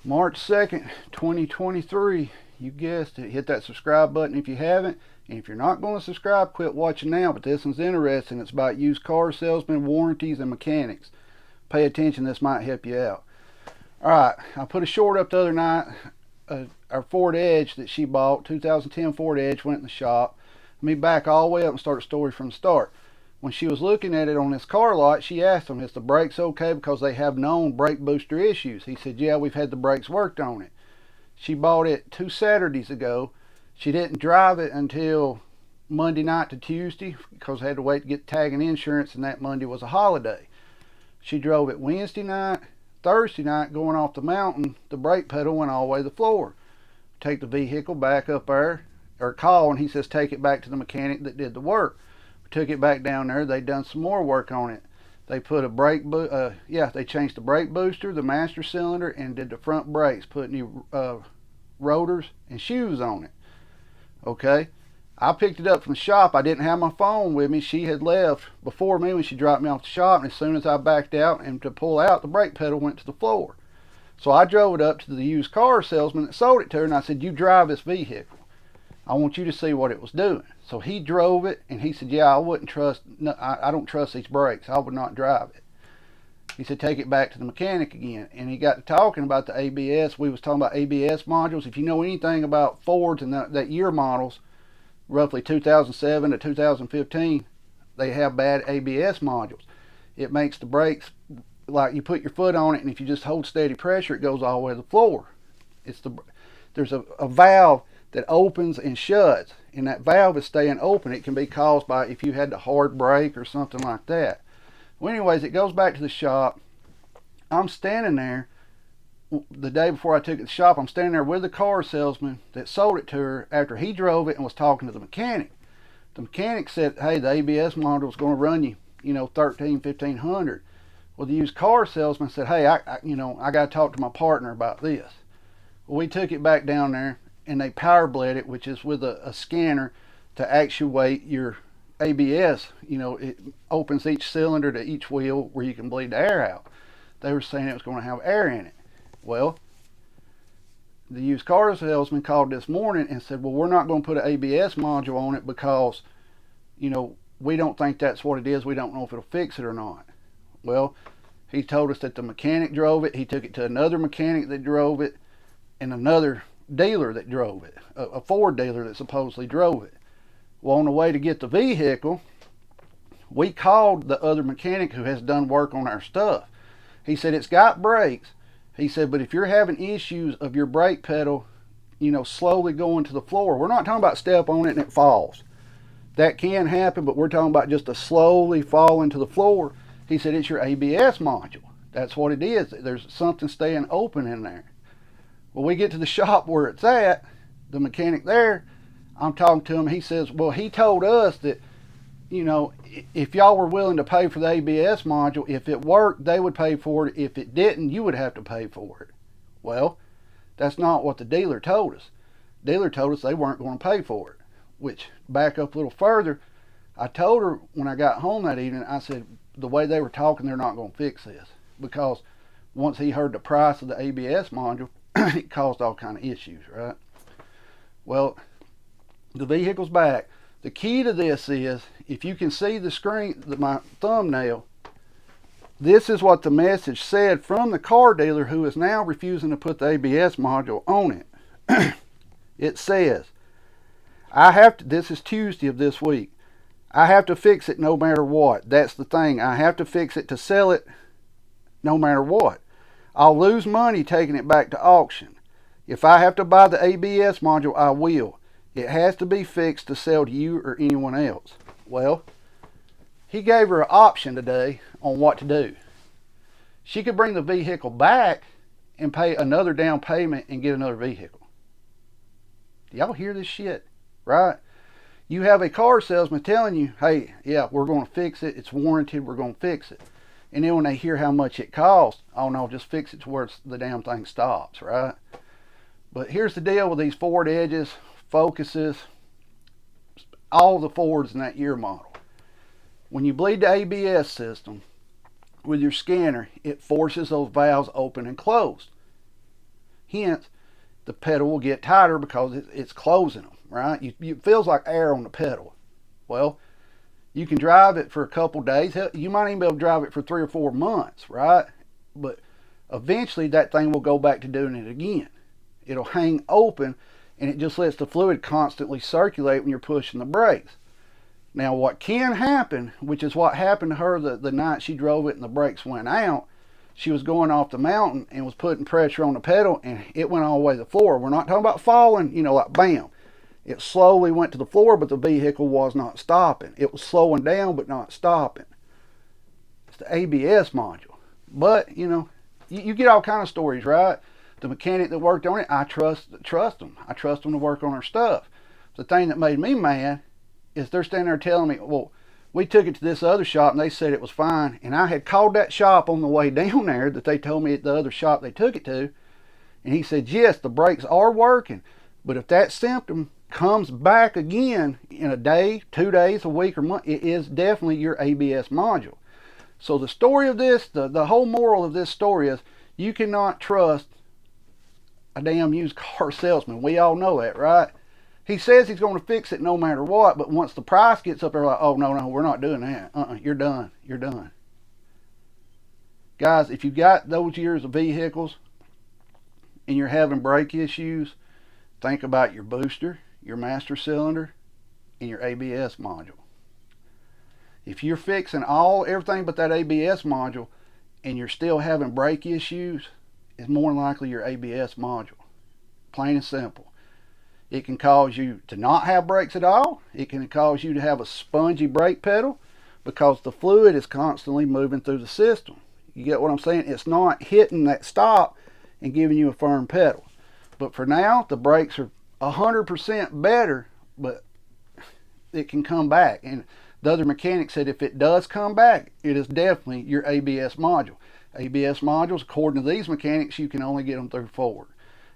March 2nd, 2023. You guessed it. Hit that subscribe button if you haven't. And if you're not going to subscribe, quit watching now. But this one's interesting. It's about used car salesmen, warranties, and mechanics. Pay attention. This might help you out. Alright, I put a short up the other night. Our Ford Edge that she bought, 2010 Ford Edge, went in the shop. Let me back all the way up and start the story from the start. When she was looking at it on this car lot, she asked him, is the brakes okay, because they have known brake booster issues. He said, yeah, we've had the brakes worked on it. She bought it 2 Saturdays ago. She didn't drive it until Monday night to Tuesday because I had to wait to get tagging insurance, and that Monday was a holiday. She drove it Wednesday night. Thursday night, going off the mountain, the brake pedal went all the way to the floor. Take the vehicle back up there, or call, and he says take it back to the mechanic that did the work. Took it back down there. They done some more work on it. They put a they changed the brake booster, the master cylinder, and did the front brakes. Put new rotors and shoes on it. Okay, I picked it up from the shop. I didn't have my phone with me. She had left before me when she dropped me off the shop, and as soon as I backed out and to pull out, the brake pedal went to the floor. So I drove it up to the used car salesman that sold it to her, and I said, you drive this vehicle. I want you to see what it was doing. So he drove it, and he said, yeah, I wouldn't trust, no, I don't trust these brakes. I would not drive it. He said, take it back to the mechanic again. And he got to talking about the ABS. We was talking about ABS modules. If you know anything about Fords and that year models, roughly 2007 to 2015, they have bad ABS modules. It makes the brakes, like you put your foot on it, and if you just hold steady pressure, it goes all the way to the floor. There's a valve that opens and shuts, and that valve is staying open. It can be caused by if you had the hard brake or something like that. Well, anyways, it goes back to the shop. I'm standing there the day before I took it to the shop. I'm standing there with the car salesman that sold it to her after he drove it and was talking to the mechanic. The mechanic said, hey, the ABS module is going to run you, $1,300-1,500. Well, the used car salesman said, hey, I got to talk to my partner about this. Well, we took it back down there, and they power bled it, which is with a scanner to actuate your ABS. It opens each cylinder to each wheel where you can bleed the air out. They were saying it was going to have air in it. Well, the used car salesman called this morning and said, well, we're not going to put an ABS module on it because, we don't think that's what it is. We don't know if it'll fix it or not. Well, he told us that the mechanic drove it. He took it to another mechanic that drove it, and another dealer that drove it, a Ford dealer that supposedly drove it. Well, on the way to get the vehicle, we called the other mechanic who has done work on our stuff. He said it's got brakes. He said, but if you're having issues of your brake pedal, slowly going to the floor, we're not talking about step on it and it falls. That can happen, but we're talking about just a slowly falling to the floor. He said it's your ABS module. That's what it is. There's something staying open in there. Well, we get to the shop where it's at, the mechanic there, I'm talking to him, he says, well, he told us that, if y'all were willing to pay for the ABS module, if it worked, they would pay for it. If it didn't, you would have to pay for it. Well, that's not what the dealer told us. The dealer told us they weren't going to pay for it, which, back up a little further, I told her when I got home that evening, I said, the way they were talking, they're not going to fix this, because once he heard the price of the ABS module, it caused all kind of issues, right? Well, the vehicle's back. The key to this is, if you can see the screen, my thumbnail, this is what the message said from the car dealer who is now refusing to put the ABS module on it. It says, this is Tuesday of this week, I have to fix it no matter what. That's the thing. I have to fix it to sell it no matter what. I'll lose money taking it back to auction. If I have to buy the ABS module, I will. It has to be fixed to sell to you or anyone else. Well, he gave her an option today on what to do. She could bring the vehicle back and pay another down payment and get another vehicle. Do y'all hear this shit? Right? You have a car salesman telling you, hey, yeah, we're going to fix it. It's warranted. We're going to fix it. And then when they hear how much it costs, oh no, just fix it to where the damn thing stops, right? But here's the deal with these Ford Edges, Focuses, all the Fords in that year model. When you bleed the ABS system with your scanner, it forces those valves open and closed. Hence, the pedal will get tighter because it's closing them, right? It feels like air on the pedal. Well, you can drive it for a couple days. You might even be able to drive it for 3 or 4 months, right? But eventually that thing will go back to doing it again. It'll hang open, and it just lets the fluid constantly circulate when you're pushing the brakes. Now, what can happen, which is what happened to her the night she drove it and the brakes went out, she was going off the mountain and was putting pressure on the pedal, and it went all the way to the floor. We're not talking about falling, like bam. It slowly went to the floor, but the vehicle was not stopping. It was slowing down, but not stopping. It's the ABS module. But, you get all kind of stories, right? The mechanic that worked on it, I trust them. I trust them to work on her stuff. The thing that made me mad is they're standing there telling me, well, we took it to this other shop and they said it was fine. And I had called that shop on the way down there that they told me at the other shop they took it to. And he said, yes, the brakes are working. But if that symptom comes back again in a day, 2 days, a week, or month, it is definitely your ABS module. So the story of this, the whole moral of this story is you cannot trust a damn used car salesman. We all know that, right? He says he's going to fix it no matter what, but once the price gets up, they're like, oh, no, we're not doing that. You're done. You're done. Guys, if you've got those years of vehicles and you're having brake issues, think about your booster, your master cylinder, and your ABS module. If you're fixing everything but that ABS module and you're still having brake issues, it's more than likely your ABS module. Plain and simple. It can cause you to not have brakes at all. It can cause you to have a spongy brake pedal because the fluid is constantly moving through the system. You get what I'm saying? It's not hitting that stop and giving you a firm pedal. But for now, the brakes are 100% better, but it can come back. And the other mechanic said if it does come back, it is definitely your ABS module. ABS modules, according to these mechanics, you can only get them through Ford,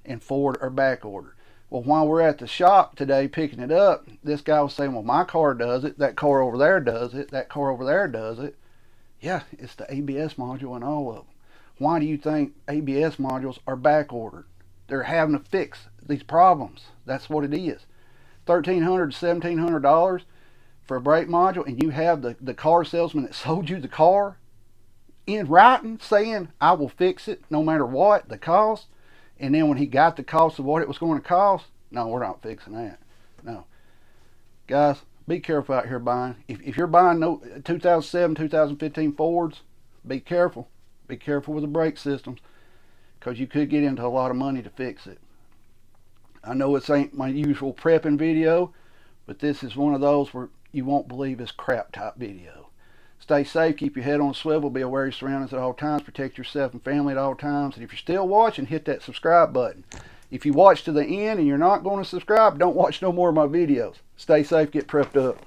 and Ford are back ordered. Well, while we're at the shop today picking it up, this guy was saying, well, my car does it, that car over there does it, that car over there does it. Yeah, it's the ABS module in all of them. Why do you think ABS modules are back ordered? They're having to fix these problems. That's what it is. $1,300 to $1,700 for a brake module, and you have the car salesman that sold you the car in writing saying, I will fix it no matter what the cost. And then when he got the cost of what it was going to cost, no, we're not fixing that. No. Guys, be careful out here buying. If you're buying 2007, 2015 Fords, be careful. Be careful with the brake systems because you could get into a lot of money to fix it. I know this ain't my usual prepping video, but this is one of those where you won't believe it's crap type video. Stay safe, keep your head on a swivel, be aware of your surroundings at all times, protect yourself and family at all times, and if you're still watching, hit that subscribe button. If you watch to the end and you're not going to subscribe, don't watch no more of my videos. Stay safe, get prepped up.